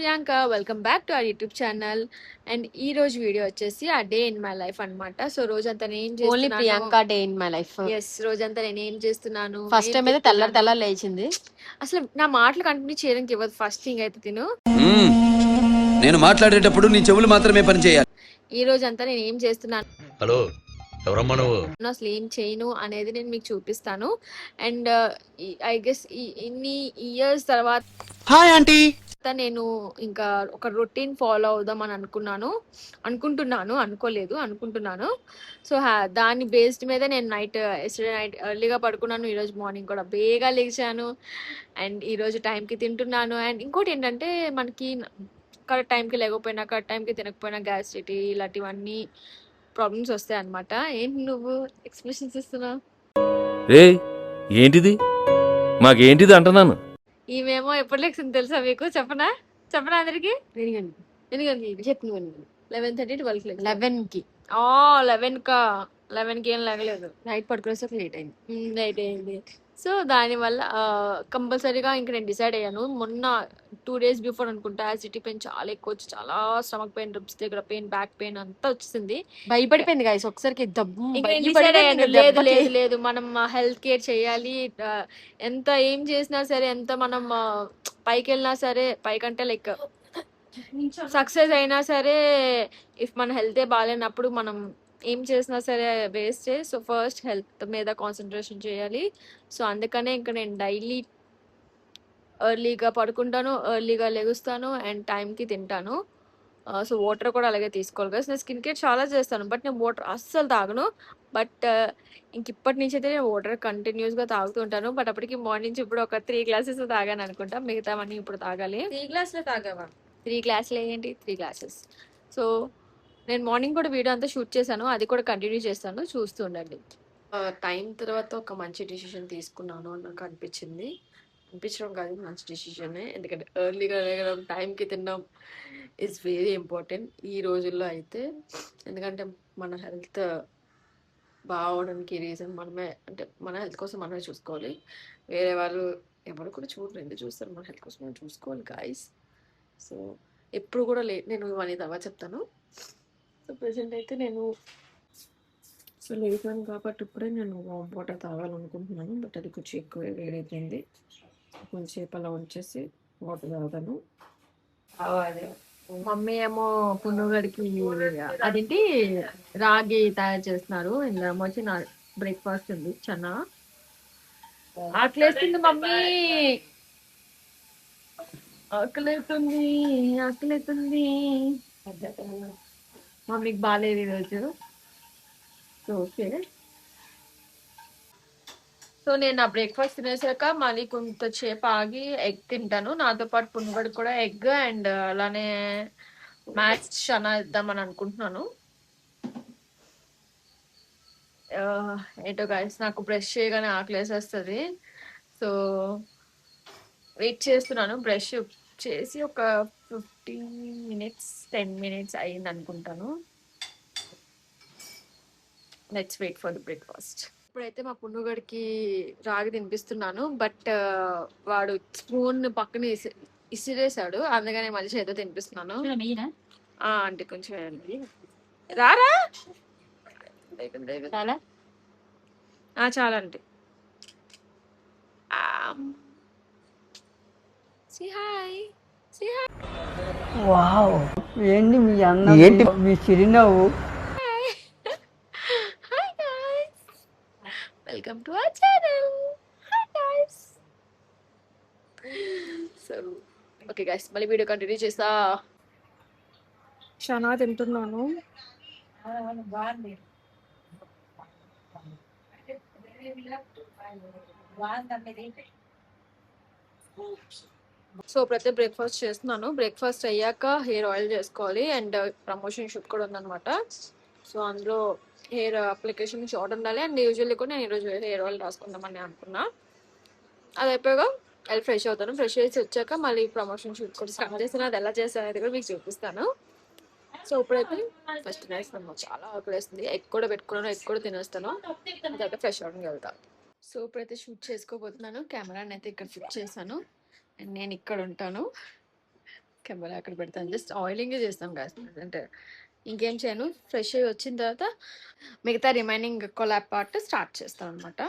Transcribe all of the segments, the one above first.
Priyanka. Welcome back to our YouTube channel. And ఈ రోజు video వచ్చేసి a day in my life అన్నమాట. So రోజంతా నేను ఏం ఓన్లీ చేస్తున్నాను, Priyanka day in my life. Yes రోజంతా నేను ఏం చేస్తున్నాను, ఫస్ట్ ఏం టైం అయితే తింటున్నాను. తెల్లారి లేచింది. అసలు నా మాటలు కంటిన్యూ చేయడానికి ఇవ్వదు. ఫస్ట్ థింగ్ అయితే తిను, నేను మాట్లాడేటప్పుడు నీ చెవులు మాత్రమే పని చేయాలి. ఈ రోజంతా నేను ఏం చేస్తున్నాను, హలో ఎవరమ్మా నువ్వు? అసలు ఏం చేయను అనేది నేను మీకు చూపిస్తాను. అండ్ ఐ గెస్ ఇన్ని ఇయర్స్ తర్వాత హాయ్ ఆంటీ. నేను ఇంకా ఒక రొటీన్ ఫాలో అవుదాం అని అనుకుంటున్నాను. సో దాని బేస్డ్ మీద నేను ఎస్టర్డే నైట్ ఎర్లీగా పడుకున్నాను. ఈరోజు మార్నింగ్ కూడా బేగా లేచాను. అండ్ ఈరోజు టైంకి తింటున్నాను. అండ్ ఇంకోటి ఏంటంటే మనకి కరెక్ట్ టైంకి లేకపోయినా, కరెక్ట్ టైంకి తినకపోయినా గ్యాస్ట్రిటీ ఇలాంటివన్నీ ప్రాబ్లమ్స్ వస్తాయి అనమాట. ఏంటి నువ్వు ఎక్స్ప్రెషన్స్ ఇస్తున్నావు? ఏంటిది మాకేంటిది అంటున్నాను. ఈమెమో ఎప్పుడు లెక్సింది తెలుసా మీకు? చెప్పనా అందరికి? ఎందుకంటే 11:30 12 11కి 11కి ఏం లేగలేదు. నైట్ పడుకునేసరికి లేట్ అయింది. సో దానివల్ల కంపల్సరీగా ఇంకా నేను డిసైడ్ అయ్యాను. మొన్న 2 days బిఫోర్ అనుకుంటా యాసిడిటీ పెయిన్ చాలా ఎక్కువ వచ్చి, చాలా స్టమక్ పెయిన్, రిబ్స్ దగ్గర పెయిన్, బ్యాక్ పెయిన్ అంతా వచ్చేసింది. భయపడిపోయింది గాయస్ ఒకసారికి. ఇంకా నేను డిసైడ్ అయ్యాను, లేదు మనం హెల్త్ కేర్ చేయాలి. ఎంత ఏం చేసినా సరే, ఎంత మనం పైకి వెళ్ళినా సరే, పైకంటే లైక్ సక్సెస్ అయినా సరే, ఇఫ్ మన హెల్తే బాగాలేనప్పుడు మనం ఏం చేసినా సరే వేస్టే. సో ఫస్ట్ హెల్త్ మీద కాన్సన్ట్రేషన్ చేయాలి. సో అందుకనే ఇంకా నేను డైలీ ఎర్లీగా పడుకుంటాను, ఎర్లీగా లెగుస్తాను అండ్ టైంకి తింటాను. సో వాటర్ కూడా అలాగే తీసుకోవాలి కదా. నేను స్కిన్ కేర్ చాలా చేస్తాను, బట్ నేను వాటర్ అస్సలు తాగను. బట్ ఇంక ఇప్పటి నుంచి అయితే నేను వాటర్ కంటిన్యూస్గా తాగుతూ ఉంటాను. బట్ అప్పటికి మార్నింగ్ ఇప్పుడు ఒక 3 glasses తాగాను అనుకుంటా. మిగతావన్నీ ఇప్పుడు తాగాలి. 3 glasses తాగావా? 3 glasses ఏంటి 3 glasses. సో నేను మార్నింగ్ కూడా వీడియో అంతా షూట్ చేశాను, అది కూడా కంటిన్యూ చేస్తాను, చూస్తూ ఉండండి. టైం తర్వాత ఒక మంచి డిసిషన్ తీసుకున్నాను అని నాకు అనిపించడం కాదు, మంచి డిసిషనే. ఎందుకంటే ఎర్లీగా లేగడం, టైంకి తినడం ఈజ్ వెరీ ఇంపార్టెంట్ ఈ రోజుల్లో అయితే. ఎందుకంటే మన హెల్త్ బాగోవడానికి రీజన్ మనమే. అంటే మన హెల్త్ కోసం మనమే చూసుకోవాలి. వేరే వాళ్ళు ఎవరు కూడా చూడరు, ఎందుకు చూస్తారు? మన హెల్త్ కోసం మనం చూసుకోవాలి గాయస్. సో ఎప్పుడు కూడా నేను ఇవన్నీ తర్వాత చెప్తాను. సో ప్రజెంట్ అయితే నేను లేచాను కాబట్టి ఇప్పుడే నేను వామ్ వాటర్ తాగాలనుకుంటున్నాను. బట్ అది కొంచెం ఎక్కువ వేడైపోయింది. కొంచెంసేపు అలా ఉంచేసి వాటర్ తాగాను. మమ్మీ ఏమో పునుగడికి అదేంటి రాగి తయారు చేస్తున్నారు. ఇంకా వచ్చి నా బ్రేక్ఫాస్ట్ ఉంది చనా. ఆకలేస్తుంది మమ్మీ, ఆకలేతుంది. మమ్మీకి బాగాలేదు ఈరోజు. So okay. సో నేను నా బ్రేక్ఫాస్ట్ తినేసాక మళ్ళీ కొంతసేపు ఆగి ఎగ్ తింటాను. నాతో పాటు పునుగడు కూడా ఎగ్ అండ్ అలానే మ్యాచ్ చనా ఇద్దామని అనుకుంటున్నాను. ఏంటో గైస్, నాకు బ్రష్ చేయగానే ఆకలేసేస్తుంది. సో వెయిట్ చేస్తున్నాను. బ్రష్ చేసి ఒక 15 minutes 10 minutes అయ్యింది అనుకుంటాను. Let's wait for the breakfast. ఇప్పుడైతే మా పున్నుగడికి రాగి తినిపిస్తున్నాను. బట్ వాడు స్పూన్ పక్కన ఇసిరేసాడు, అందుకనే మళ్ళీ చేతితో తినిపిస్తున్నాను. అంటే కొంచెం రారా చాలా అంటే వావ్, ఏంటి మీ అన్న, ఏంటి మీ చిరునవ్వు? Welcome to our channel. Hi guys. So okay guys, మళ్ళీ వీడియో కంటిన్యూ చేస్తా. చనా తింటున్నాను. సో ప్రతి బ్రేక్ఫాస్ట్ చేస్తున్నాను. బ్రేక్ఫాస్ట్ అయ్యాక హెయిర్ ఆయిల్ చేసుకోవాలి అండ్ ప్రమోషన్ షూట్ కూడా ఉందన్నమాట. సో అందులో హెయిర్ అప్లికేషన్ షార్ట్ ఉండాలి. అండ్ యూజువల్లీ కూడా నేను ఈరోజు హెయిర్ ఆయిల్ రాసుకుందామని అనుకున్నా. అది అయిపోయాక వెళ్ళి ఫ్రెష్ అవుతాను. ఫ్రెష్ చేసి వచ్చాక మళ్ళీ ప్రమోషన్ షూట్ కూడా స్టార్ట్ చేస్తాను. అది ఎలా చేస్తాను అనేది కూడా మీకు చూపిస్తాను. సో ఇప్పుడైతే ఫస్ట్ తినేస్తాను. చాలా ఆకలేస్తుంది. ఎగ్ కూడా పెట్టుకున్నాను, ఎగ్ కూడా తినేస్తాను. అదైతే ఫ్రెష్ అవడానికి వెళ్తాను. సో ఇప్పుడైతే షూట్ చేసుకోబోతున్నాను. కెమెరాని అయితే ఇక్కడ ఫిక్స్ చేశాను అండ్ నేను ఇక్కడ ఉంటాను. కెమెరా అక్కడ పెడతాను. జస్ట్ ఆయిలింగ్ చేస్తాం గాయస్. అంటే ఇంకేం చేయను. ఫ్రెష్ అయ్యి వచ్చిన తర్వాత మిగతా రిమైనింగ్ కొలాబ్ పార్ట్ స్టార్ట్ చేస్తాం అనమాట.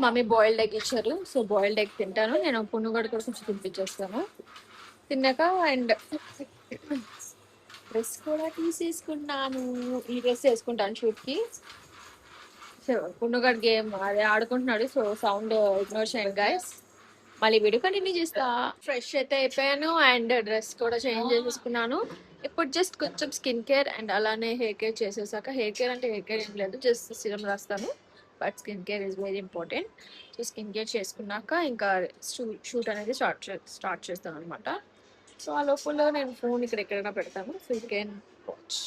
మమ్మీ బాయిల్డ్ ఎగ్ ఇచ్చారు. సో బాయిల్డ్ ఎగ్ తింటాను. నేను పునుగడ కూడా కొంచెం తినిపించేస్తాను. తిన్నాక అండ్ డ్రెస్ కూడా తీసేసుకున్నాను. ఈ డ్రెస్ వేసుకుంటాను షూట్కి. సో పునుగడ్ గేమ్ అదే ఆడుకుంటున్నాడు. సో సౌండ్ ఇగ్నోర్ చేయండి గైస్. మళ్ళీ వీడియో కంటిన్యూ చేస్తా. ఫ్రెష్ అయితే అయిపోయాను అండ్ డ్రెస్ కూడా చేంజ్ చేసేసుకున్నాను. ఇప్పుడు జస్ట్ కొంచెం స్కిన్ కేర్ అండ్ అలానే హెయిర్ కేర్ చేసేసాక, హెయిర్ కేర్ అంటే హెయిర్ కేర్ ఏం లేదు, జస్ట్ సిరం రాస్తాను. But skin care is very important. So skin care చేసుకున్నాక ఇంకా షూట్ అనేది స్టార్ట్ చేస్తాను అనమాట. సో ఆ లోపల నేను ఫోన్ ఇక్కడ ఎక్కడైనా పెడతాను. So you can watch.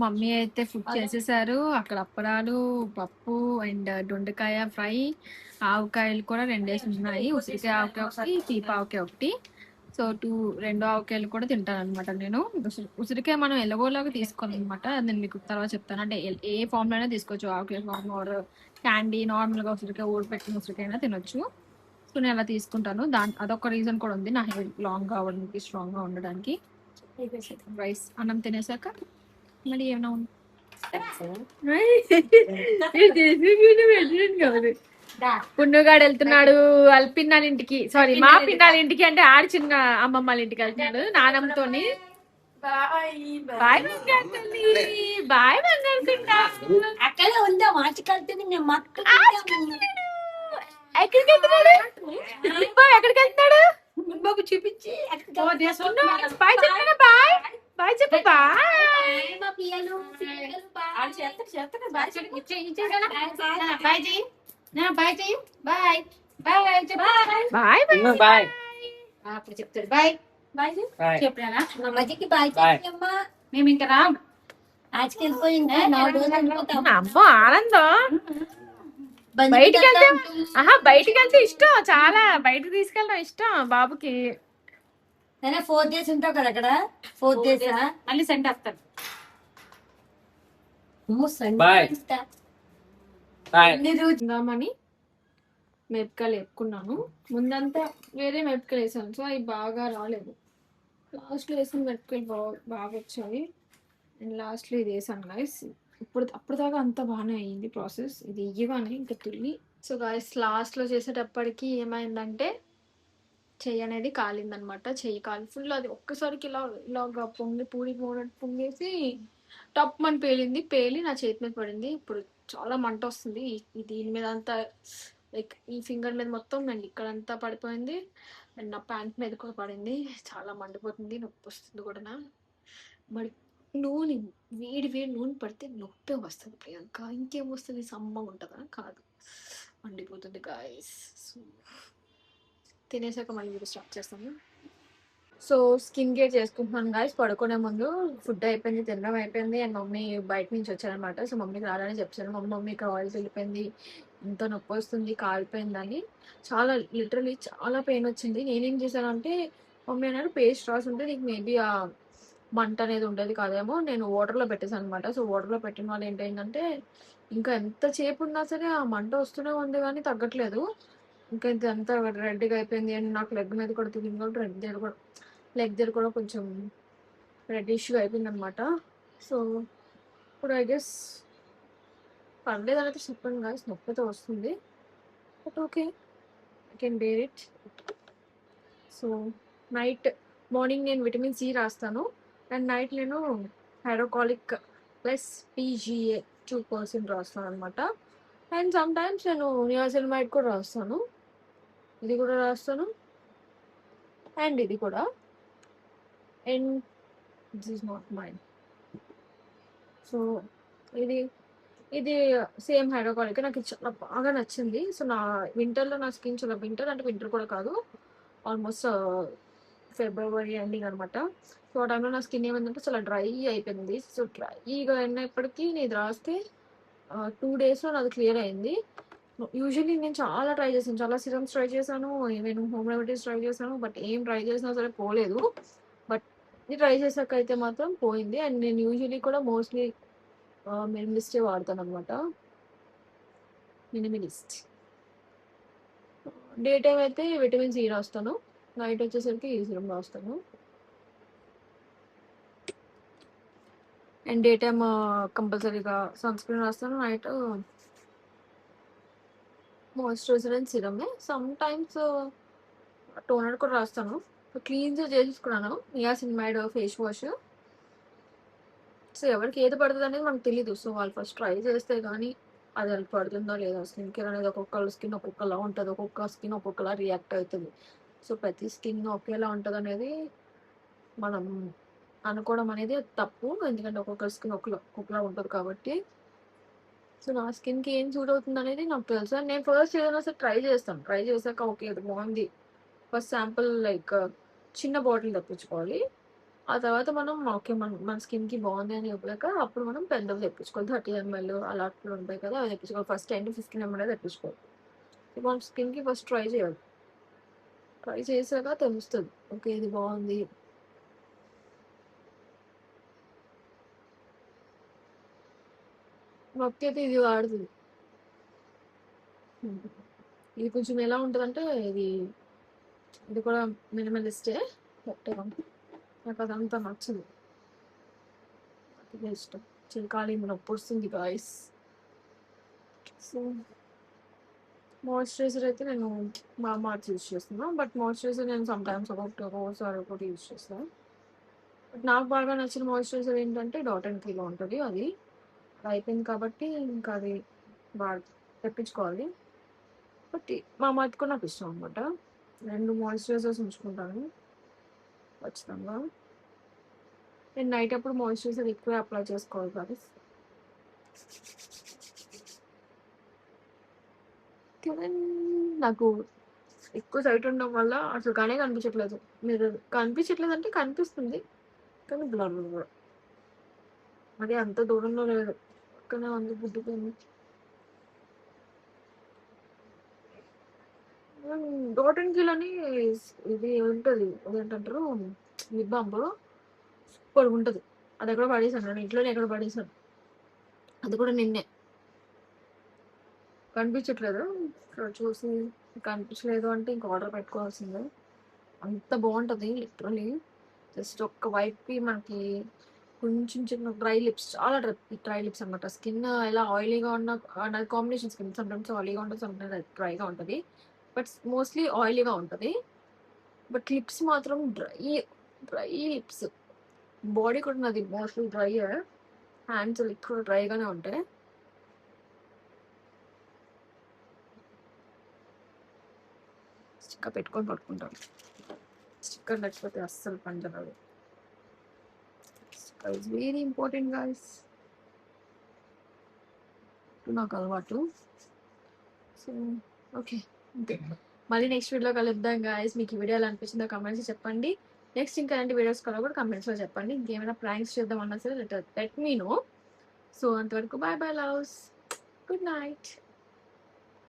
Mummy అయితే ఫుడ్ చేసేసారు. అక్కడ అప్పడాలు, పప్పు అండ్ దొండకాయ ఫ్రై, ఆవకాయలు కూడా 2 వేసి ఉన్నాయి. ఉసిరికాయ ఆవకాయ ఒకటి, తీప ఆవకాయ ఒకటి. సో 2 ఆవకాయలు కూడా తింటాను అనమాట నేను. ఉసిరికాయ మనం ఎలాగోలాగా తీసుకోవాలి అనమాట. నేను మీకు తర్వాత చెప్తాను. అంటే ఏ ఫామ్ లోనే తీసుకోవచ్చు. ఆవకాయ ఫామ్ ఆర్ క్యాండీ, నార్మల్ గా ఉసిరికాయ ఊడపెట్టిన ఉసిరికాయ అయినా తినొచ్చు. సో నేను అలా తీసుకుంటాను. అదొక రీజన్ కూడా ఉంది, నా హెయిర్ లాంగ్ గా అవ్వడానికి, స్ట్రాంగ్ గా ఉండడానికి. రైస్ అన్నం తినేసాక మళ్ళీ ఏమైనా పున్నుగాడు వెళ్తున్నాడు వాళ్ళ పిన్నాళ్ళ ఇంటికి, సారీ మా పిన్నాళ్ళ ఇంటికి, అంటే ఆడి చిన్న అమ్మమ్మ వాళ్ళ ఇంటికి వెళ్తున్నాడు నానమ్మతో. బాయ్ బాయ్ అక్కడే ఉందా మార్చుకెళ్తుంది మేము ఎక్కడికి వెళ్తున్నాడు? ఎక్కడికి వెళ్తున్నాడు? బాబు చూపించి బాయ్ చెప్పండి. బాయ్ బాయ్ చెప్పు. బాయ్ మా పిల్లలు బాయ్ బాయ్ అప్పుడు చెప్తాడు బాయ్ బాయ్ చెప్పానా మా మధ్యకి బాయ్ చెప్పమ్మా. మేము ఇంకా రాం ఆజకి వెళ్ళిపోయింది. 4 రోజులు వెళ్ళిపోతాం. అమ్మో ఆనందం. బయటికి వెళ్తే బయటికి వెళ్తే ఇష్టం, చాలా బయటకు తీసుకెళ్ళడం ఇష్టం బాబుకి. 4 days ఉంటావు కదా అక్కడ. 4 days మళ్ళీ సెండ్ వస్తాను. ఉందామని మిరపకాయలు వేపుకున్నాను. ముందంతా వేరే మిరపకాయలు వేసాను, సో అవి బాగా రాలేదు. లాస్ట్లో వేసిన మిరపకాయలు బాగా వచ్చాయి. అండ్ లాస్ట్లో ఇది వేసాను గైస్. అప్పుడు దాకా అంత బాగానే అయ్యింది ప్రాసెస్. ఇది ఇవ్వగానే ఇంకా తుల్లి. సో గైస్ లాస్ట్లో చేసేటప్పటికి ఏమైందంటే చెయ్యి అనేది కాలిందనమాట. చెయ్యి కాలి ఫుల్ అది ఒక్కసారికి ఇలాగా పూడి పొంగేసి టప్ అని పేలి నా చేతి మీద పడింది. ఇప్పుడు చాలా మంట వస్తుంది. దీని మీద అంతా లైక్ ఈ ఫింగర్ మీద మొత్తం అండ్ ఇక్కడంతా పడిపోయింది. అండ్ నా ప్యాంట్ మీద కూడా పడింది. చాలా మండిపోతుంది, నొప్పి వస్తుంది కూడా. మరి నూనె వేడి నూనె పడితే నొప్పి వస్తుంది ప్రియాంక. ఇంకేం వస్తుంది, సమ్మగా ఉంటుందా? కాదు, మండిపోతుంది గాయస్. సో తినేసాక మళ్ళీ వీడియో స్టార్ట్ చేస్తాను. సో స్కిన్ కేర్ చేసుకుంటున్నాను గాయస్. పడుకునే ముందు ఫుడ్ అయిపోయింది, తినడం అయిపోయింది. అండ్ మమ్మీ బయట నుంచి వచ్చారనమాట. సో మమ్మీకి రాగానే చెప్పాను, మమ్మీ ఇక్కడ ఆయిల్ వెళ్ళిపోయింది, ఇంత నొప్పి వస్తుంది, కాలిపోయిందని. చాలా లిటరలీ చాలా పెయిన్ వచ్చింది. నేనేం చేశానంటే మమ్మీ అన్నారు పేస్ట్ రాసి ఉంటే నీకు మేబీ ఆ మంట అనేది ఉండేది కాదేమో, నేను వాటర్లో పెట్టేసాను అనమాట. సో వాటర్లో పెట్టిన వాళ్ళు ఏంటంటే ఇంకా ఎంతసేపు ఉన్నా సరే ఆ మంట వస్తూనే ఉంది కానీ తగ్గట్లేదు. ఇంకా ఇది అంతా రెడ్గా అయిపోయింది. అండ్ నాకు లెగ్ మీద కూడా తిరిగింది కాబట్టి లెగ్ దగ్గర కూడా కొంచెం రెడ్డిష్గా అయిపోయింది అనమాట. సో ఇప్పుడు ఐ గెస్ పర్లేదు అనేది చెప్పండి గాయస్, నొప్పి అయితే వస్తుంది but okay, I can bear it. So morning నేను విటమిన్ సి రాస్తాను అండ్ నైట్ నేను హైడ్రోకాలిక్ ప్లస్ PGA 2% రాస్తాను అనమాట. అండ్ సమ్ టైమ్స్ నేను నియాసినమైడ్ కూడా రాస్తాను, ఇది కూడా రాస్తాను అండ్ ఇది కూడా. And this is not mine. So ఇది సేమ్ హైడ్రోకాలిక్, నాకు ఇది చాలా బాగా నచ్చింది. సో వింటర్లో నా స్కిన్ చాలా వింటర్ కూడా కాదు, ఆల్మోస్ట్ ఫిబ్రవరి ఎండింగ్ అనమాట. సో ఆ టైంలో నా స్కిన్ ఏమైందంటే చాలా డ్రై అయిపోయింది. సో డ్రైగా అయినప్పటికీ నేను రాస్తే 2 daysలో నాది క్లియర్ అయింది. యూజువల్లీ నేను చాలా ట్రై చేశాను, చాలా సిరమ్స్ ట్రై చేశాను, ఏమైనా హోమ్ రెమెడీస్ ట్రై చేశాను, బట్ ఏం ట్రై చేసినా సరే పోలేదు. బట్ ఇది ట్రై చేసాక అయితే మాత్రం పోయింది. అండ్ నేను యూజువల్లీ కూడా మోస్ట్లీ మినిమిలిస్టే వాడతాను అనమాట. మినిమిలిస్ట్. డే టైం అయితే విటమిన్ సి రాస్తాను, నైట్ వచ్చేసరికి ఈ సిరం రాస్తాను. అండ్ డే టైమ్ కంపల్సరీగా సన్ స్క్రీన్ రాస్తాను, నైట్ మాయిశ్చరైజర్ అండ్ సిరమే. సమ్ టైమ్స్ టోనర్ కూడా రాస్తాను. క్లీన్గా చేసేసుకున్నాను నియాసినమైడ్ ఫేస్ వాష్. సో ఎవరికి ఏది పడుతుంది అనేది మనకు తెలీదు. సో వాళ్ళు ఫస్ట్ ట్రై చేస్తే కానీ అది వాళ్ళకి పడుతుందో లేదా. స్కిన్ కేర్ అనేది ఒక్కొక్కళ్ళ స్కిన్ ఒక్కొక్కలా ఉంటుంది, ఒక్కొక్క స్కిన్ ఒక్కొక్కలా రియాక్ట్ అవుతుంది. సో ప్రతి స్కిన్ ఒకేలా ఉంటుంది అనేది మనం అనుకోవడం అనేది తప్పు, ఎందుకంటే ఒక్కొక్క స్కిన్ ఒక్కొక్కలా ఉంటుంది కాబట్టి. సో నా స్కిన్కి ఏం సూట్ అవుతుంది అనేది నాకు తెలుసు. అండ్ నేను ఫస్ట్ ఏదైనా సరే ట్రై చేశాక ఓకే ఇది బాగుంది, ఫస్ట్ శాంపుల్ లైక్ చిన్న బాటిల్ తెప్పించుకోవాలి. ఆ తర్వాత మనం ఓకే మన స్కిన్కి బాగుంది అని చెప్పాక అప్పుడు మనం పెద్దవి తెప్పించుకోవాలి. 30 ml అలా అట్లా ఉంటాయి కదా, అవి తెప్పించుకోవాలి. ఫస్ట్ 10 to 15 ml తెప్పించుకోవాలి. మన స్కిన్కి ఫస్ట్ ట్రై చేయాలి, ట్రై చేశాక తెలుస్తుంది ఓకే ఇది బాగుంది. మొక్క అయితే ఇది వాడుతుంది. ఇది కొంచెం ఎలా ఉంటుందంటే ఇది కూడా మినిమలిస్టే, బట్ నాకు అదంతా నచ్చదు, నాకు ఇష్టం. చిలకాలి నొప్పి వస్తుంది గాయస్. సో మాయిశ్చరైజర్ అయితే నేను మార్చి యూజ్ చేస్తున్నాను, బట్ మాయిశ్చరైజర్ నేను సమ్ టైమ్స్ ఒకటి యూజ్ చేస్తాను. బట్ నాకు బాగా నచ్చిన మాయిశ్చరైజర్ ఏంటంటే డాట్ అండ్ కీలో ఉంటుంది. అది అయిపోయింది కాబట్టి ఇంకా అది తెప్పించుకోవాలి. బట్ మామార్త్ కూడా నాకు ఇష్టం అనమాట. 2 మాయిశ్చరైజర్స్ ఉంచుకుంటాను ఖచ్చితంగా. నేను నైట్ అప్పుడు మాయిశ్చరైజర్ ఎక్కువ అప్లై చేసుకోవాలి కదా. నాకు ఎక్కువ సైట్ ఉండడం వల్ల అసలు కానీ కనిపించట్లేదు. మీరు కనిపించట్లేదు అంటే కనిపిస్తుంది కానీ బ్లర్ మరి అంత దూరంలో లేదు, పక్కనే ఉంది గుడ్డుపోయింది. డాట్ కిల్ అని ఇది ఉంటుంది, అదేంటంటారు లిప్ బాంబ్, సూపర్ ఉంటుంది. అది ఎక్కడ పడేసాను, నేను ఇంట్లోనే ఎక్కడ పడేసాను. అది కూడా నిన్నే. కనిపించట్లేదు, ఇక్కడ చూసి కనిపించలేదు అంటే ఇంక ఆర్డర్ పెట్టుకోవాల్సిందే. అంత బాగుంటుంది లిటరలీ. జస్ట్ ఒక్క వైపుకి మనకి కొంచెం చిన్న డ్రై లిప్స్, చాలా డ్రై లిప్స్ అనమాట. స్కిన్ ఎలా ఆయిలీగా ఉన్న నాది కాంబినేషన్ స్కిన్, సమ్టైమ్స్ ఆయిలీగా ఉంటుంది, సమ్టైమ్స్ డ్రైగా ఉంటుంది, బట్ మోస్ట్లీ ఆయిలీగా ఉంటుంది. బట్ లిప్స్ మాత్రం డ్రై లిప్స్. బాడీ కూడా నాది మోస్ట్లీ డ్రై, హ్యాండ్స్ లిప్స్ కూడా డ్రైగానే ఉంటాయి. స్టిక్కర్ పెట్టుకొని పట్టుకుంటాను, స్టిక్కర్ లేకపోతే అస్సలు పనిచేయదు. Sticker is very important guys, నాకు అలవాటు. సో ఓకే, అంతే. మళ్ళీ నెక్స్ట్ వీడియోలో కలుద్దాం గైస్. మీకు ఈ వీడియో ఎలా అనిపించిందో కమెంట్స్ చెప్పండి. నెక్స్ట్ ఇంకా ఎలాంటి వీడియోస్ కావాలో కూడా కమెంట్స్లో చెప్పండి. ఇంకేమైనా ప్రాంక్స్ చేద్దామన్నా సరే లెట్ మీ నో. సో అంతవరకు bye bye loves, good night.